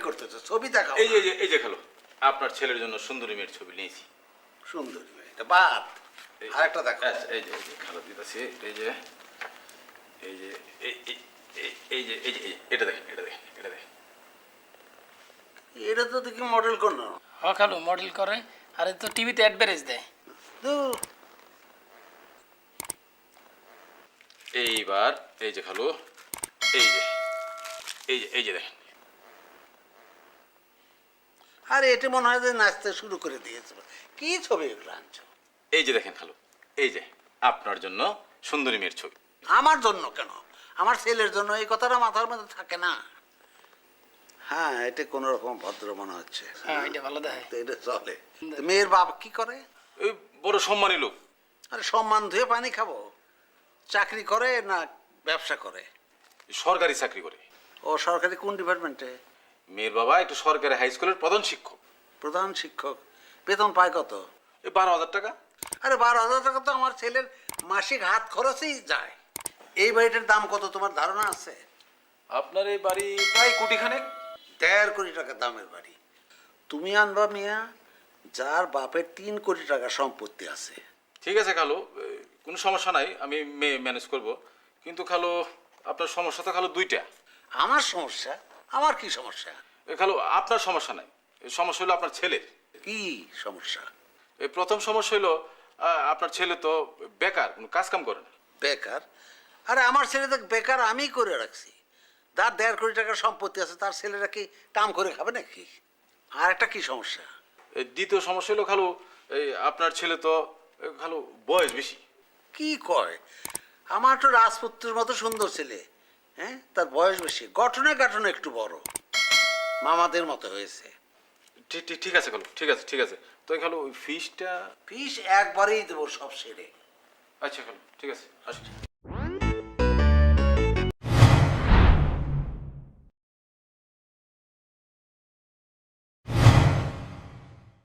করতেছো, ছবি দেখাও। এই যে খালো, আপনার ছেলের জন্য সুন্দরী মেয়ের ছবি নিয়েছি। সুন্দরী মেয়ে, এটা বাদ। আরেকটা দেখো। আচ্ছা, এই যে খালো দিতেছি। এই যে এটা দেখেন, এটা দেখেন, এটা দেখেন। এটা তো দেখি মডেল কোন। খালু মডেল করে, আর তো টিভিতে অ্যাডভার্টাইজ দেয়। ধুর, এইবার এই যে খালো, এই যে দেখেন। আরে এটা মনে হয় যে নাচতে শুরু করে দিয়েছে। কি ছবি এগুলো আনছো? এই যে দেখেন খালো, এই যে আপনার জন্য সুন্দরী মেয়ের ছবি। আমার জন্য কেন? আমার ছেলের জন্য, এই কথাটা মাথার মধ্যে থাকে না। হ্যাঁ, এটা কোন রকম ভদ্র মনে হচ্ছে। হ্যাঁ, এটা ভালো দেয়। তো এটা চলে। তো মেয়ের বাপ কি করে? ওই বড় সম্মানী লোক। আরে সম্মান ধুয়ে পানি খাবো? চাকরি করে না ব্যবসা করে? সরকারি চাকরি করে। ও সরকারি কোন ডিপার্টমেন্টে? মেয়ের বাবা একটা সরকারি হাই স্কুলের প্রধান শিক্ষক। প্রধান শিক্ষক। বেতন পায় কত? এই 12,000 টাকা। আরে 12,000 টাকা তো আমার ছেলের মাসিক হাত খরচেই যায়। এই বাড়িটার দাম কত তোমার ধারণা আছে? আপনার এই বাড়ি প্রায় কোটিখানেক। 1.5 কোটি টাকা দামের বাড়ি। তুমি আনবা মিয়া যার বাপের 3 কোটি টাকা সম্পত্তি আছে। ঠিক আছে খালো, কোনো সমস্যা নাই, আমি মেয়ে ম্যানেজ করব। কিন্তু খালো, আপনার সমস্যা তো খালো দুইটা। আমার সমস্যা? আমার কি সমস্যা? খালো, আপনার সমস্যা নাই, সমস্যা হলো আপনার ছেলের। কি সমস্যা? এই প্রথম সমস্যা হলো আপনার ছেলে তো বেকার, কোনো কাজ কাম করে না। বেকার? আরে আমার ছেলে তো বেকার আমি করে রাখছি। তার 1.5 কোটি টাকার সম্পত্তি আছে, তার ছেলেরা কি কাম করে খাবে নাকি? আর একটা কি সমস্যা? এই দ্বিতীয় সমস্যা হলো খালো, এই আপনার ছেলে তো খালো বয়স বেশি। কি কয়? আমার তো রাজপুত্রের মতো সুন্দর ছেলে। হ্যাঁ, তার বয়স বেশি, গঠনে গাঠনে একটু বড়, মামাদের মতো হয়েছে। ঠিক আছে খালো, ঠিক আছে। তো খালো ওই ফিসটা। ফিস একবারেই দেবো সব সেরে। আচ্ছা খালো, ঠিক আছে, আসুন।